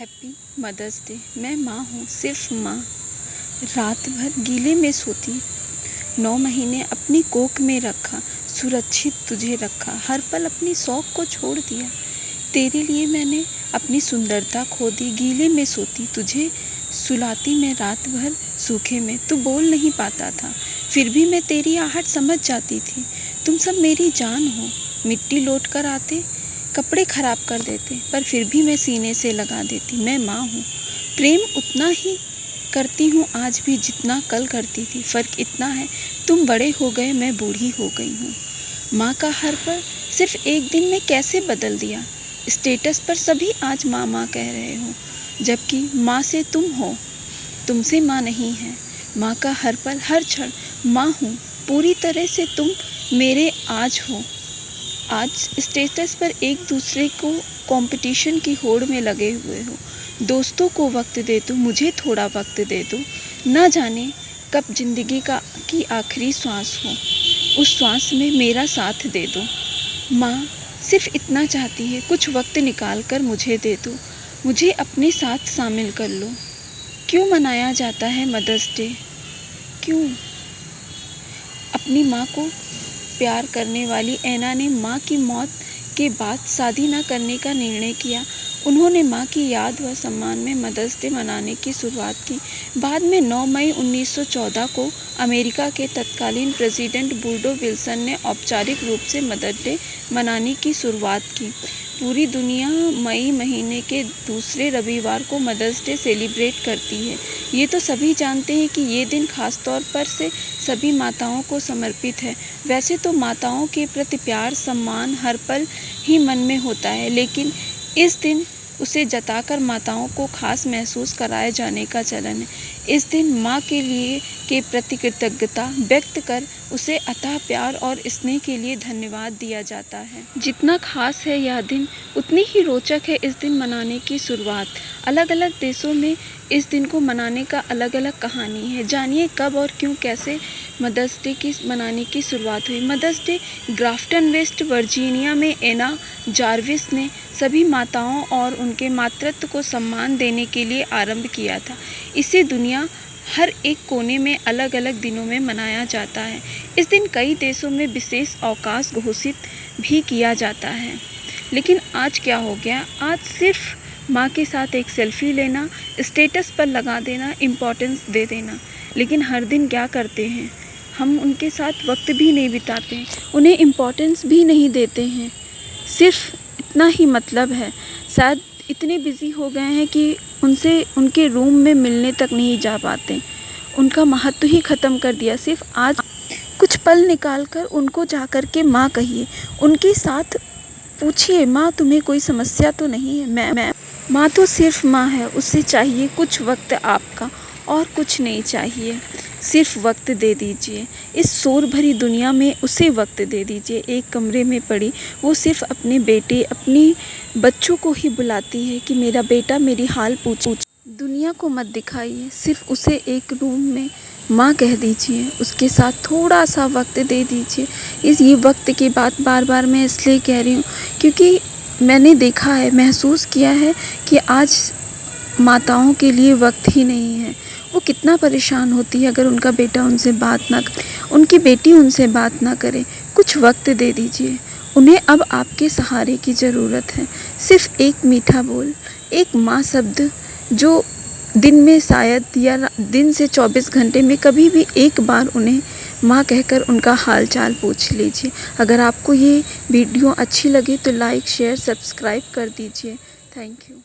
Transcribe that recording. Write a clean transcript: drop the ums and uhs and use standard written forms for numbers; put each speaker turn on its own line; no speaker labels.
Happy mother's day. मैं माँ हूँ, सिर्फ माँ। रात भर गीले में सोती, 9 महीने अपनी कोख में रखा, सुरक्षित तुझे रखा, हर पल अपनी शौक को छोड़ दिया। तेरे लिए मैंने अपनी सुंदरता खो दी, गीले में सोती, तुझे सुलाती मैं रात भर सूखे में। तू बोल नहीं पाता था, फिर भी मैं तेरी आहट समझ जाती थी। तुम सब मेरी जान हो, मिट्टी लौट कर आते, कपड़े ख़राब कर देते, पर फिर भी मैं सीने से लगा देती। मैं माँ हूँ, प्रेम उतना ही करती हूँ आज भी जितना कल करती थी। फ़र्क इतना है, तुम बड़े हो गए, मैं बूढ़ी हो गई हूँ। माँ का हर पल सिर्फ एक दिन में कैसे बदल दिया। स्टेटस पर सभी आज माँ माँ कह रहे हो, जबकि माँ से तुम हो, तुमसे माँ नहीं है। माँ का हर पल हर क्षण माँ हूँ, पूरी तरह से तुम मेरे आज हो। आज स्टेटस पर एक दूसरे को कंपटीशन की होड़ में लगे हुए हो। दोस्तों को वक्त दे दो, मुझे थोड़ा वक्त दे दो। ना जाने कब ज़िंदगी की आखिरी सांस हो, उस सांस में मेरा साथ दे दो। माँ सिर्फ इतना चाहती है, कुछ वक्त निकाल कर मुझे दे दो, मुझे अपने साथ शामिल कर लो। क्यों मनाया जाता है मदर्स डे? क्यों? अपनी माँ को प्यार करने वाली ऐना ने माँ की मौत के बाद शादी न करने का निर्णय किया। उन्होंने माँ की याद व सम्मान में मदर्स डे मनाने की शुरुआत की। बाद में 9 मई 1914 को अमेरिका के तत्कालीन प्रेसिडेंट वुडरो विल्सन ने औपचारिक रूप से मदर्स डे मनाने की शुरुआत की। पूरी दुनिया मई महीने के दूसरे रविवार को मदर्स डे सेलिब्रेट करती है। ये तो सभी जानते हैं कि ये दिन खास तौर पर से सभी माताओं को समर्पित है। वैसे तो माताओं के प्रति प्यार सम्मान हर पल ही मन में होता है, लेकिन इस दिन उसे जताकर माताओं को खास महसूस कराए जाने का चलन है। इस दिन माँ के लिए के प्रति कृतज्ञता व्यक्त कर उसे अथाह प्यार और स्नेह के लिए धन्यवाद दिया जाता है। जितना खास है यह दिन, उतनी ही रोचक है इस दिन मनाने की शुरुआत। अलग अलग देशों में इस दिन को मनाने का अलग अलग कहानी है। जानिए कब और क्यों कैसे मदर्स डे की मनाने की शुरुआत हुई। Mother's Day Grafton West Virginia में एना जार्विस ने सभी माताओं और उनके मातृत्व को सम्मान देने के लिए आरंभ किया था। इसे दुनिया हर एक कोने में अलग अलग दिनों में मनाया जाता है। इस दिन कई देशों में विशेष अवकाश घोषित भी किया जाता है। लेकिन आज क्या हो गया? आज सिर्फ माँ के साथ एक सेल्फी लेना, स्टेटस पर लगा देना, इम्पोर्टेंस दे देना। लेकिन हर दिन क्या करते हैं? हम उनके साथ वक्त भी नहीं बिताते हैं, उन्हें इम्पोर्टेंस भी नहीं देते हैं। सिर्फ इतना ही मतलब है। शायद इतने बिज़ी हो गए हैं कि उनसे उनके रूम में मिलने तक नहीं जा पाते। उनका महत्व ही ख़त्म कर दिया। सिर्फ आज कुछ पल निकाल कर उनको जा कर के माँ कहिए, उनके साथ पूछिए, माँ तुम्हें कोई समस्या तो नहीं है? मैं माँ तो सिर्फ माँ है, उससे चाहिए कुछ वक्त आपका, और कुछ नहीं चाहिए। सिर्फ वक्त दे दीजिए। इस शोर भरी दुनिया में उसे वक्त दे दीजिए। एक कमरे में पड़ी वो सिर्फ अपने बेटे, अपनी बच्चों को ही बुलाती है कि मेरा बेटा मेरी हाल पूछ। दुनिया को मत दिखाइए, सिर्फ उसे एक रूम में माँ कह दीजिए, उसके साथ थोड़ा सा वक्त दे दीजिए। ये वक्त की बात बार बार मैं इसलिए कह रही हूँ क्योंकि मैंने देखा है, महसूस किया है कि आज माताओं के लिए वक्त ही नहीं है। वो कितना परेशान होती है अगर उनका बेटा उनसे बात ना करे, उनकी बेटी उनसे बात ना करे। कुछ वक्त दे दीजिए। उन्हें अब आपके सहारे की ज़रूरत है। सिर्फ एक मीठा बोल, एक माँ शब्द, जो दिन में शायद या दिन से 24 घंटे में कभी भी एक बार उन्हें माँ कहकर उनका हाल चाल पूछ लीजिए। अगर आपको ये वीडियो अच्छी लगे तो लाइक शेयर सब्सक्राइब कर दीजिए। Thank you.